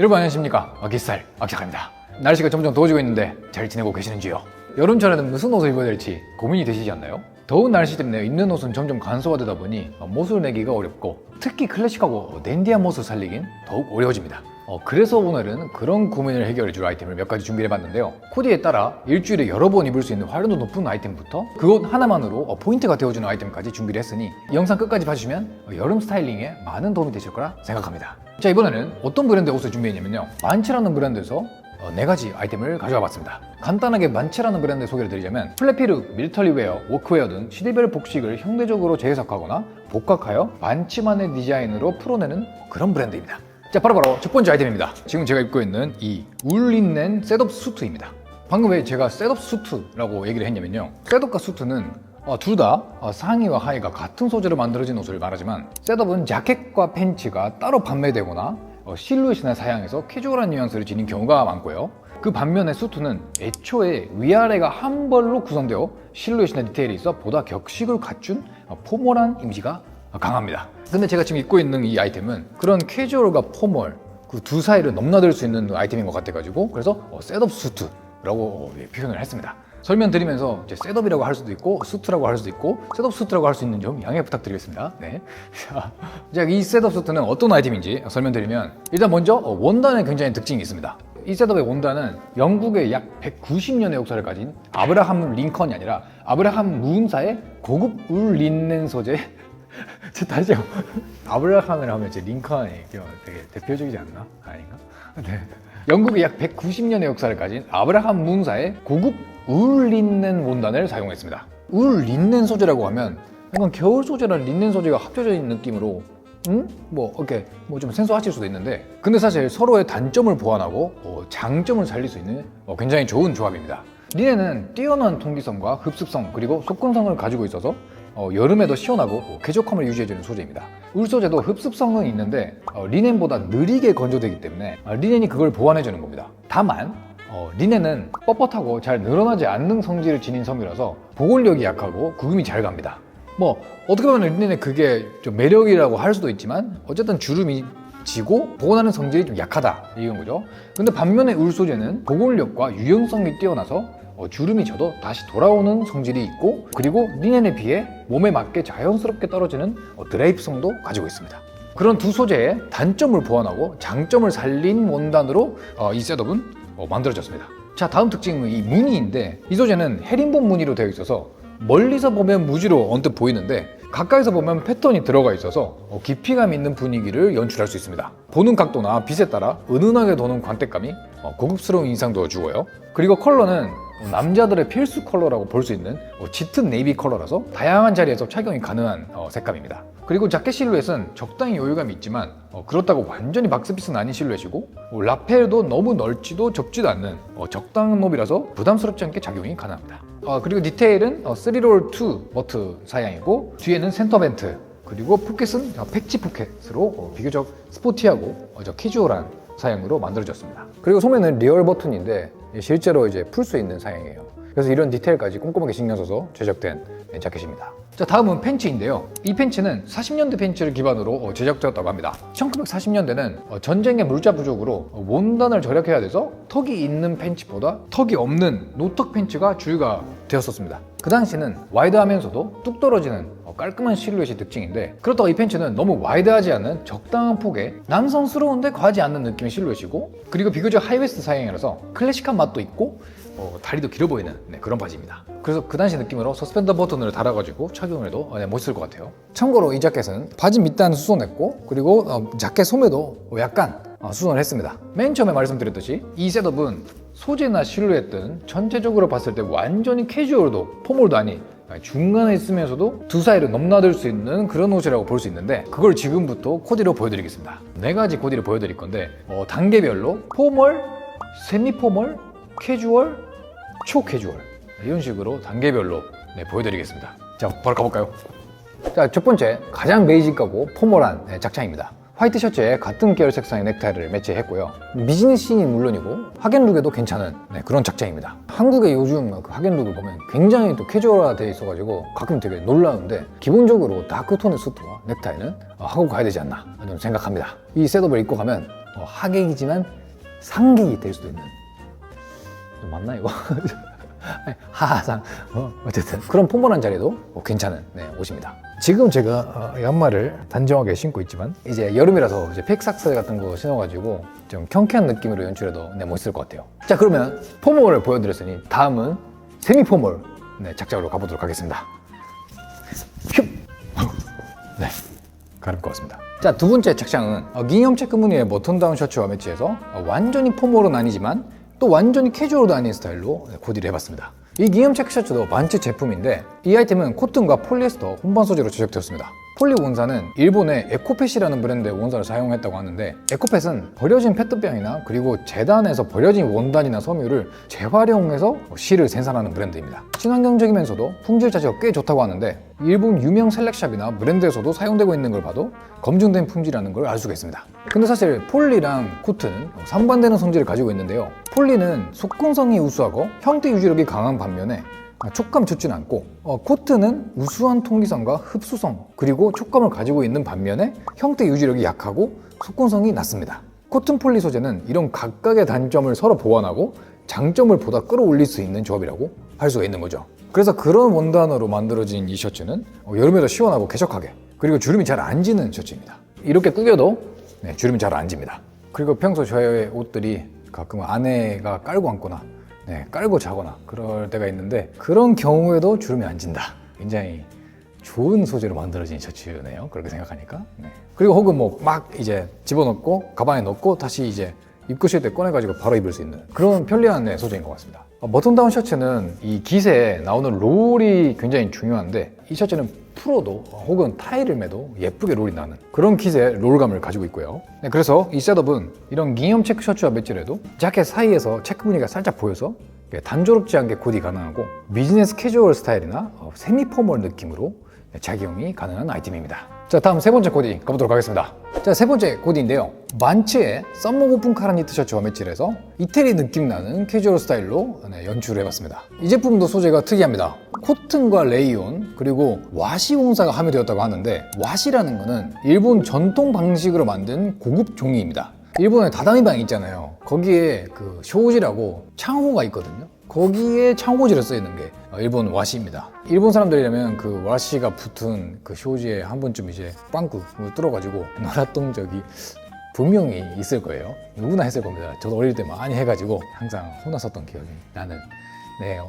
여러분 안녕하십니까, 기살 악착입니다. 날씨가 점점 더워지고 있는데 잘 지내고 계시는지요? 여름철에는 무슨 옷을 입어야 될지 고민이 되시지 않나요? 더운 날씨 때문에 입는 옷은 점점 간소화되다 보니 멋을 내기가 어렵고, 특히 클래식하고 댄디한 멋을 살리긴 더욱 어려워집니다. 그래서 오늘은 그런 고민을 해결해 줄 아이템을 몇 가지 준비해 봤는데요. 코디에 따라 일주일에 여러 번 입을 수 있는 활용도 높은 아이템부터 그것 하나만으로 포인트가 되어주는 아이템까지 준비를 했으니 영상 끝까지 봐주시면 여름 스타일링에 많은 도움이 되실 거라 생각합니다. 자, 이번에는 어떤 브랜드의 옷을 준비했냐면요, 만치라는 브랜드에서 4가지 아이템을 가져와 봤습니다. 간단하게 만치라는 브랜드의 소개를 드리자면, 플랫피루, 밀리터리웨어, 워크웨어 등 시대별 복식을 현대적으로 재해석하거나 복각하여 만치만의 디자인으로 풀어내는 그런 브랜드입니다. 자, 바로 첫 번째 아이템입니다. 지금 제가 입고 있는 이 울린넨 셋업 수트입니다. 방금 왜 제가 셋업 수트라고 얘기를 했냐면요, 셋업과 수트는 둘 다 상의와 하의가 같은 소재로 만들어진 옷을 말하지만, 셋업은 자켓과 팬츠가 따로 판매되거나 실루엣이나 사양에서 캐주얼한 뉘앙스를 지닌 경우가 많고요. 그 반면에 수트는 애초에 위아래가 한 벌로 구성되어 실루엣이나 디테일이 있어 보다 격식을 갖춘 포멀한 이미지가 강합니다. 근데 제가 지금 입고 있는 이 아이템은 그런 캐주얼과 포멀, 그 두 사이를 넘나들 수 있는 아이템인 것 같아가지고, 그래서 셋업 수트라고 표현을 했습니다. 설명드리면서 이제 셋업이라고 할 수도 있고 수트라고 할 수도 있고 셋업 수트라고 할 수 있는 점 양해 부탁드리겠습니다. 네. 자, 이 셋업 수트는 어떤 아이템인지 설명드리면, 일단 먼저 원단에 굉장히 특징이 있습니다. 이 셋업의 원단은 영국의 약 190년의 역사를 가진 아브라함 링컨이 아니라 아브라함 문사의 고급 울 린넨 소재. 다시 아브라함을 하면 이제 링컨이 되게 대표적이지 않나? 아닌가? 네. 영국의 약 190년의 역사를 가진 아브라함 문사의 고급 울 린넨 원단을 사용했습니다. 울 린넨 소재라고 하면 약간 겨울 소재랑 린넨 소재가 합쳐져 있는 느낌으로 이렇게 좀 생소하실 수도 있는데, 근데 사실 서로의 단점을 보완하고 장점을 살릴 수 있는 굉장히 좋은 조합입니다. 린넨은 뛰어난 통기성과 흡습성 그리고 속건성을 가지고 있어서 여름에도 시원하고 쾌적함을 유지해주는 소재입니다. 울 소재도 흡습성은 있는데 린넨보다 느리게 건조되기 때문에 린넨이 그걸 보완해주는 겁니다. 다만 린넨은 뻣뻣하고 잘 늘어나지 않는 성질을 지닌 섬유라서 보온력이 약하고 구김이 잘 갑니다. 어떻게 보면 린넨의 그게 좀 매력이라고 할 수도 있지만, 어쨌든 주름이 지고 보온하는 성질이 좀 약하다, 이런 거죠. 근데 반면에 울 소재는 보온력과 유연성이 뛰어나서 주름이 져도 다시 돌아오는 성질이 있고, 그리고 린넨에 비해 몸에 맞게 자연스럽게 떨어지는 드레이프성도 가지고 있습니다. 그런 두 소재의 단점을 보완하고 장점을 살린 원단으로 이 셋업은 만들어졌습니다. 자, 다음 특징은 이 무늬인데, 이 소재는 헤링본 무늬로 되어 있어서 멀리서 보면 무지로 언뜻 보이는데 가까이서 보면 패턴이 들어가 있어서 깊이감 있는 분위기를 연출할 수 있습니다. 보는 각도나 빛에 따라 은은하게 도는 광택감이 고급스러운 인상도 주고요. 그리고 컬러는 남자들의 필수 컬러라고 볼 수 있는 짙은 네이비 컬러라서 다양한 자리에서 착용이 가능한 색감입니다. 그리고 자켓 실루엣은 적당히 여유감이 있지만 그렇다고 완전히 박스핏은 아닌 실루엣이고, 라펠도 너무 넓지도 좁지도 않는 적당한 높이라서 부담스럽지 않게 착용이 가능합니다. 그리고 디테일은 3롤 2 버트 사양이고, 뒤에는 센터 벤트, 그리고 포켓은 패치 포켓으로 비교적 스포티하고 캐주얼한 사양으로 만들어졌습니다. 그리고 소매는 리얼 버튼인데 실제로 이제 풀 수 있는 사양이에요. 그래서 이런 디테일까지 꼼꼼하게 신경 써서 제작된 자켓입니다. 자, 다음은 팬츠인데요. 이 팬츠는 40년대 팬츠를 기반으로 제작되었다고 합니다. 1940년대는 전쟁의 물자 부족으로 원단을 절약해야 돼서 턱이 있는 팬츠보다 턱이 없는 노턱 팬츠가 주류가 되었었습니다. 그 당시는 와이드하면서도 뚝 떨어지는 깔끔한 실루엣이 특징인데, 그렇다고 이 팬츠는 너무 와이드하지 않은 적당한 폭의 남성스러운데 과하지 않는 느낌의 실루엣이고, 그리고 비교적 하이웨스트 사양이라서 클래식한 맛도 있고 다리도 길어 보이는 그런 바지입니다. 그래서 그 당시 느낌으로 서스펜더 버튼을 달아가지고 착용을 해도 멋있을 것 같아요. 참고로 이 자켓은 바지 밑단은 수선했고, 그리고 자켓 소매도 약간 수선을 했습니다. 맨 처음에 말씀드렸듯이 이 셋업은 소재나 실루엣 등 전체적으로 봤을 때 완전히 캐주얼도 포멀도 아닌 중간에 있으면서도 두 사이를 넘나들 수 있는 그런 옷이라고 볼 수 있는데, 그걸 지금부터 코디로 보여드리겠습니다. 4가지 코디를 보여드릴 건데 단계별로 포멀, 세미 포멀, 캐주얼, 초캐주얼, 이런 식으로 단계별로 보여드리겠습니다. 자, 바로 가볼까요? 자, 첫 번째, 가장 베이직하고 포멀한 착장입니다. 화이트 셔츠에 같은 계열 색상의 넥타이를 매치했고요. 비즈니스인이 물론이고 하겐룩에도 괜찮은 그런 착장입니다. 한국의 요즘 하겐룩을 보면 굉장히 또 캐주얼화되어 있어가지고 가끔 되게 놀라운데, 기본적으로 다크톤의 수트와 넥타이는 하고 가야 되지 않나 저는 생각합니다. 이 셋업을 입고 가면 하객이지만 상객이 될 수도 있는, 맞나 이거? 하상 어쨌든 그런 폼멀한 자리도 괜찮은 옷입니다. 지금 제가 양말을 단정하게 신고 있지만 이제 여름이라서 이제 팩삭스 같은 거 신어가지고 좀 경쾌한 느낌으로 연출해도 멋있을 것 같아요. 자, 그러면 포멀을 보여드렸으니 다음은 세미 포멀 착장으로 가보도록 하겠습니다. 큐! 네, 가릴 것 같습니다. 자, 두 번째 착장은 기념 체크 무늬의 버튼다운 셔츠와 매치해서 완전히 포멀은 아니지만 또 완전히 캐주얼도 아닌 스타일로 코디를 해봤습니다. 이 기념 체크 셔츠도 만츠 제품인데 이 아이템은 코튼과 폴리에스터 혼방 소재로 제작되었습니다. 폴리 원사는 일본의 에코펫이라는 브랜드의 원사를 사용했다고 하는데, 에코펫은 버려진 페트병이나 그리고 재단에서 버려진 원단이나 섬유를 재활용해서 실을 생산하는 브랜드입니다. 친환경적이면서도 품질 자체가 꽤 좋다고 하는데 일본 유명 셀렉샵이나 브랜드에서도 사용되고 있는 걸 봐도 검증된 품질이라는 걸 알 수가 있습니다. 근데 사실 폴리랑 코튼은 상반되는 성질을 가지고 있는데요. 폴리는 속건성이 우수하고 형태 유지력이 강한 반면에 촉감 좋지는 않고, 코튼은 우수한 통기성과 흡수성 그리고 촉감을 가지고 있는 반면에 형태 유지력이 약하고 속건성이 낮습니다. 코튼 폴리 소재는 이런 각각의 단점을 서로 보완하고 장점을 보다 끌어올릴 수 있는 조합이라고 할 수가 있는 거죠. 그래서 그런 원단으로 만들어진 이 셔츠는 여름에도 시원하고 쾌적하게, 그리고 주름이 잘 안 지는 셔츠입니다. 이렇게 꾸겨도 주름이 잘 안 집니다. 그리고 평소 저의 옷들이 가끔 아내가 깔고 앉거나 깔고 자거나 그럴 때가 있는데, 그런 경우에도 주름이 안 진다. 굉장히 좋은 소재로 만들어진 셔츠네요. 그렇게 생각하니까. 그리고 혹은 막 이제 집어넣고 가방에 넣고 다시 이제 입고 쉴 때 꺼내가지고 바로 입을 수 있는 그런 편리한 소재인 것 같습니다. 버튼다운 셔츠는 이 깃에 나오는 롤이 굉장히 중요한데, 이 셔츠는 풀어도 혹은 타이를 매도 예쁘게 롤이 나는 그런 깃의 롤감을 가지고 있고요. 그래서 이 셋업은 이런 기념 체크 셔츠와 매치를 해도 자켓 사이에서 체크 무늬가 살짝 보여서 단조롭지 않게 코디 가능하고, 비즈니스 캐주얼 스타일이나 세미 포멀 느낌으로 착용이 가능한 아이템입니다. 자, 다음 세 번째 코디 가보도록 하겠습니다. 자, 세 번째 코디인데요. 만츠의 썸머 오픈 카라 니트 셔츠와 매치를 해서 이태리 느낌 나는 캐주얼 스타일로 연출을 해봤습니다. 이 제품도 소재가 특이합니다. 코튼과 레이온 그리고 와시 원사가 함유되었다고 하는데, 와시라는 거는 일본 전통 방식으로 만든 고급 종이입니다. 일본에 다다미방 있잖아요. 거기에 그 쇼지라고 창호가 있거든요. 거기에 창호지를 쓰이는 게 일본 와시입니다. 일본 사람들이라면 그 와시가 붙은 그 쇼지에 한 번쯤 이제 빵꾸 뚫어가지고 놀았던 적이 분명히 있을 거예요. 누구나 했을 겁니다. 저도 어릴 때 많이 해가지고 항상 혼났었던 기억이 나는.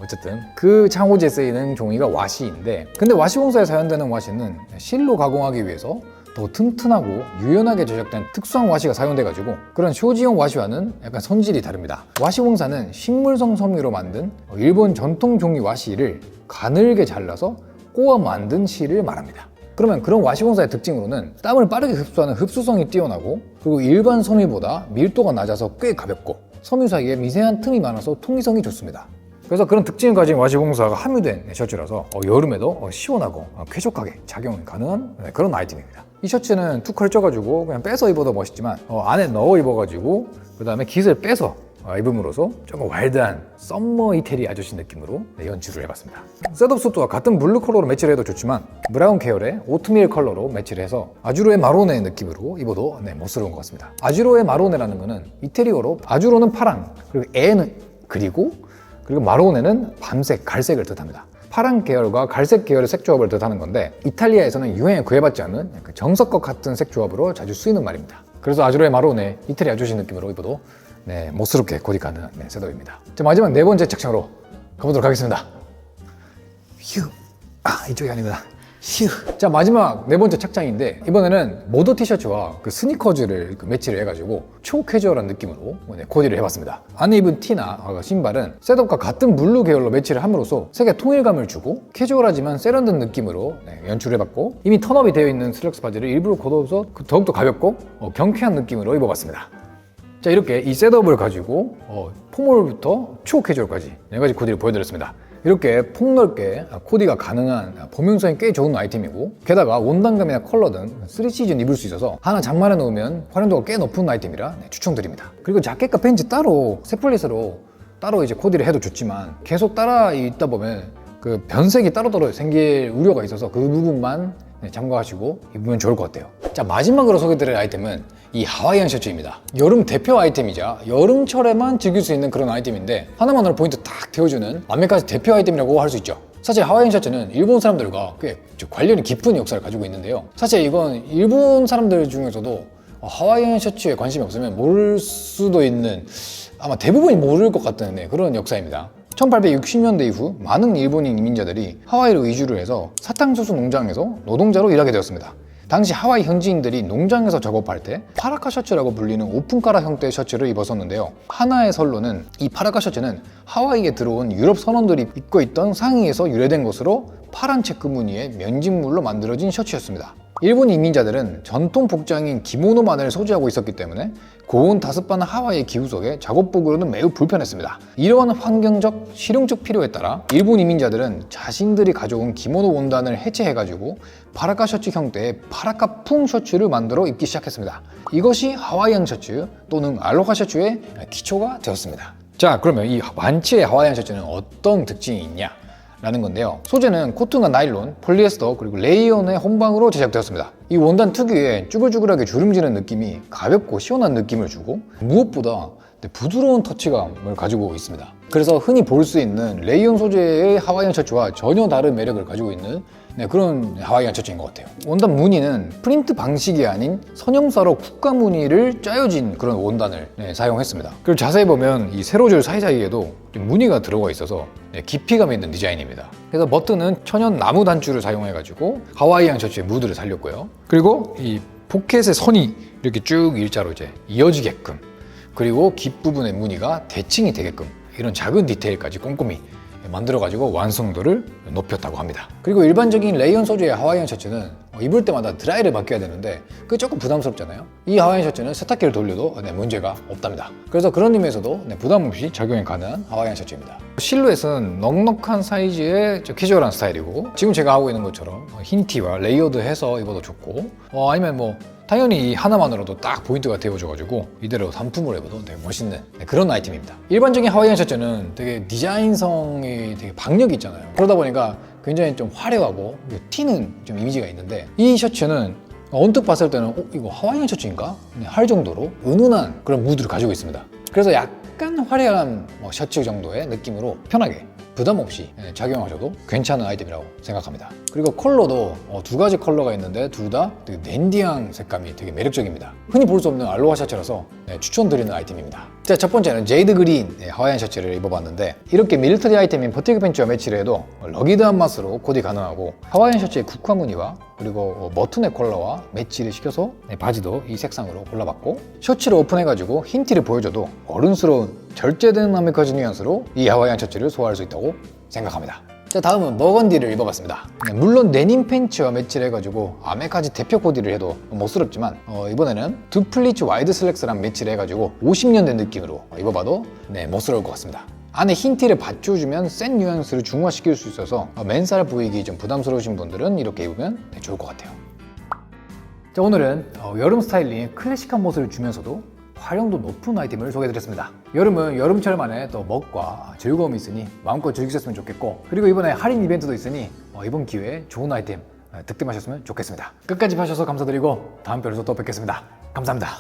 어쨌든 그 창호지에 쓰이는 종이가 와시인데, 근데 와시공사에 사용되는 와시는 실로 가공하기 위해서 더 튼튼하고 유연하게 제작된 특수한 와시가 사용돼가지고 그런 쇼지용 와시와는 약간 손질이 다릅니다. 와시공사는 식물성 섬유로 만든 일본 전통 종이 와시를 가늘게 잘라서 꼬아 만든 실을 말합니다. 그러면 그런 와시공사의 특징으로는 땀을 빠르게 흡수하는 흡수성이 뛰어나고, 그리고 일반 섬유보다 밀도가 낮아서 꽤 가볍고, 섬유 사이에 미세한 틈이 많아서 통기성이 좋습니다. 그래서 그런 특징을 가진 와시공사가 함유된 셔츠라서 여름에도 시원하고 쾌적하게 착용이 가능한 그런 아이템입니다. 이 셔츠는 툭 걸쳐가지고 그냥 빼서 입어도 멋있지만 안에 넣어 입어가지고 그 다음에 깃을 빼서 입음으로써 조금 와일드한 썸머 이태리 아저씨 느낌으로 연출을 해봤습니다. 셋업 수트와 같은 블루 컬러로 매치를 해도 좋지만 브라운 계열의 오트밀 컬러로 매치를 해서 아주로의 마로네 느낌으로 입어도 멋스러운 것 같습니다. 아주로의 마로네라는 거는 이태리어로 아주로는 파랑, 그리고 에는 그리고 마로네는 밤색, 갈색을 뜻합니다. 파란 계열과 갈색 계열의 색 조합을 뜻하는 건데, 이탈리아에서는 유행에 구애받지 않는 정석과 같은 색 조합으로 자주 쓰이는 말입니다. 그래서 아주로의 마로네, 이태리 아저씨 느낌으로 입어도 멋스럽게 코디 가능한 셋업입니다. 자, 마지막 네 번째 착장으로 가보도록 하겠습니다. 휴, 이쪽이 아닙니다. 휴. 자, 마지막 네 번째 착장인데, 이번에는 모더 티셔츠와 그 스니커즈를 매치를 해가지고 초캐주얼한 느낌으로 코디를 해봤습니다. 안에 입은 티나 신발은 셋업과 같은 블루 계열로 매치를 함으로써 색의 통일감을 주고 캐주얼하지만 세련된 느낌으로 연출을 해봤고, 이미 턴업이 되어 있는 슬랙스 바지를 일부러 걷어서 더욱더 가볍고 경쾌한 느낌으로 입어봤습니다. 자, 이렇게 이 셋업을 가지고 포멀부터 초캐주얼까지 4가지 코디를 보여드렸습니다. 이렇게 폭넓게 코디가 가능한 범용성이 꽤 좋은 아이템이고, 게다가 원단감이나 컬러 등 3시즌 입을 수 있어서 하나 장만해 놓으면 활용도가 꽤 높은 아이템이라 추천드립니다. 그리고 자켓과 팬츠 따로 세플릿으로 따로 이제 코디를 해도 좋지만, 계속 따라 입다 보면 그 변색이 따로따로 생길 우려가 있어서 그 부분만 참고하시고 입으면 좋을 것 같아요. 자, 마지막으로 소개드릴 아이템은 이 하와이안 셔츠입니다. 여름 대표 아이템이자 여름철에만 즐길 수 있는 그런 아이템인데 하나만으로 포인트 딱 태워주는 완벽한 대표 아이템이라고 할 수 있죠. 사실 하와이안 셔츠는 일본 사람들과 꽤 관련이 깊은 역사를 가지고 있는데요. 사실 이건 일본 사람들 중에서도 하와이안 셔츠에 관심이 없으면 모를 수도 있는, 아마 대부분이 모를 것 같은 그런 역사입니다. 1860년대 이후 많은 일본인 이민자들이 하와이로 이주를 해서 사탕수수 농장에서 노동자로 일하게 되었습니다. 당시 하와이 현지인들이 농장에서 작업할 때 파라카 셔츠라고 불리는 오픈카라 형태의 셔츠를 입었었는데요. 하나의 설로는 이 파라카 셔츠는 하와이에 들어온 유럽 선원들이 입고 있던 상의에서 유래된 것으로 파란 체크 무늬의 면직물로 만들어진 셔츠였습니다. 일본 이민자들은 전통 복장인 기모노만을 소지하고 있었기 때문에 고온 다습한 하와이의 기후 속에 작업복으로는 매우 불편했습니다. 이러한 환경적, 실용적 필요에 따라 일본 이민자들은 자신들이 가져온 기모노 원단을 해체해가지고 파라카 셔츠 형태의 파라카 풍 셔츠를 만들어 입기 시작했습니다. 이것이 하와이안 셔츠 또는 알로하 셔츠의 기초가 되었습니다. 자, 그러면 이 완치의 하와이안 셔츠는 어떤 특징이 있냐? 라는 건데요. 소재는 코튼과 나일론, 폴리에스터, 그리고 레이온의 혼방으로 제작되었습니다. 이 원단 특유의 쭈글쭈글하게 주름지는 느낌이 가볍고 시원한 느낌을 주고 무엇보다 부드러운 터치감을 가지고 있습니다. 그래서 흔히 볼 수 있는 레이온 소재의 하와이안 셔츠와 전혀 다른 매력을 가지고 있는 그런 하와이안 셔츠인 것 같아요. 원단 무늬는 프린트 방식이 아닌 선형사로 국가 무늬를 짜여진 그런 원단을 사용했습니다. 그리고 자세히 보면 이 세로줄 사이사이에도 무늬가 들어가 있어서 깊이감 있는 디자인입니다. 그래서 버튼은 천연 나무 단추를 사용해가지고 하와이안 셔츠의 무드를 살렸고요. 그리고 이 포켓의 선이 이렇게 쭉 일자로 이제 이어지게끔, 그리고 깃부분의 무늬가 대칭이 되게끔 이런 작은 디테일까지 꼼꼼히 만들어가지고 완성도를 높였다고 합니다. 그리고 일반적인 레이온 소재의 하와이안 셔츠는 입을 때마다 드라이를 맡겨야 되는데 그게 조금 부담스럽잖아요. 이 하와이안 셔츠는 세탁기를 돌려도 문제가 없답니다. 그래서 그런 의미에서도 부담 없이 적용이 가능한 하와이안 셔츠입니다. 실루엣은 넉넉한 사이즈의 캐주얼한 스타일이고, 지금 제가 하고 있는 것처럼 흰 티와 레이어드해서 입어도 좋고, 아니면 당연히 이 하나만으로도 딱 포인트가 되어줘가지고 이대로 단품으로 입어도 되게 멋있는 그런 아이템입니다. 일반적인 하와이안 셔츠는 되게 디자인성이 되게 박력이 있잖아요. 그러다 보니까 굉장히 좀 화려하고 튀는 좀 이미지가 있는데, 이 셔츠는 언뜻 봤을 때는 이거 하와이안 셔츠인가? 할 정도로 은은한 그런 무드를 가지고 있습니다. 그래서 약간 화려한 셔츠 정도의 느낌으로 편하게 부담 없이 착용하셔도 괜찮은 아이템이라고 생각합니다. 그리고 컬러도 두 가지 컬러가 있는데 둘 다 되게 댄디한 색감이 되게 매력적입니다. 흔히 볼 수 없는 알로하 셔츠라서 추천드리는 아이템입니다. 자, 첫 번째는 제이드 그린 하와이안 셔츠를 입어봤는데, 이렇게 밀리터리 아이템인 버티그 팬츠와 매치를 해도 러기드한 맛으로 코디 가능하고, 하와이안 셔츠의 국화 무늬와 그리고 버튼의 컬러와 매치를 시켜서 바지도 이 색상으로 골라봤고, 셔츠를 오픈해가지고 흰 티를 보여줘도 어른스러운 절제된 아메리카즈 뉘앙스로 이 하와이안 셔츠를 소화할 수 있다고 생각합니다. 자, 다음은 머건디를 입어봤습니다. 물론 데님 팬츠와 매치를 해가지고 아메카지 대표 코디를 해도 멋스럽지만 이번에는 두 플리츠 와이드 슬랙스랑 매치를 해가지고 50년대 느낌으로 입어봐도 멋스러울 것 같습니다. 안에 흰 티를 받쳐주면 센 뉘앙스를 중화시킬 수 있어서 맨살 보이기 좀 부담스러우신 분들은 이렇게 입으면 좋을 것 같아요. 자, 오늘은 여름 스타일링에 클래식한 모습을 주면서도 활용도 높은 아이템을 소개해드렸습니다. 여름은 여름철만의 또 멋과 즐거움이 있으니 마음껏 즐기셨으면 좋겠고, 그리고 이번에 할인 이벤트도 있으니 이번 기회에 좋은 아이템 득템하셨으면 좋겠습니다. 끝까지 봐주셔서 감사드리고 다음 편에서 또 뵙겠습니다. 감사합니다.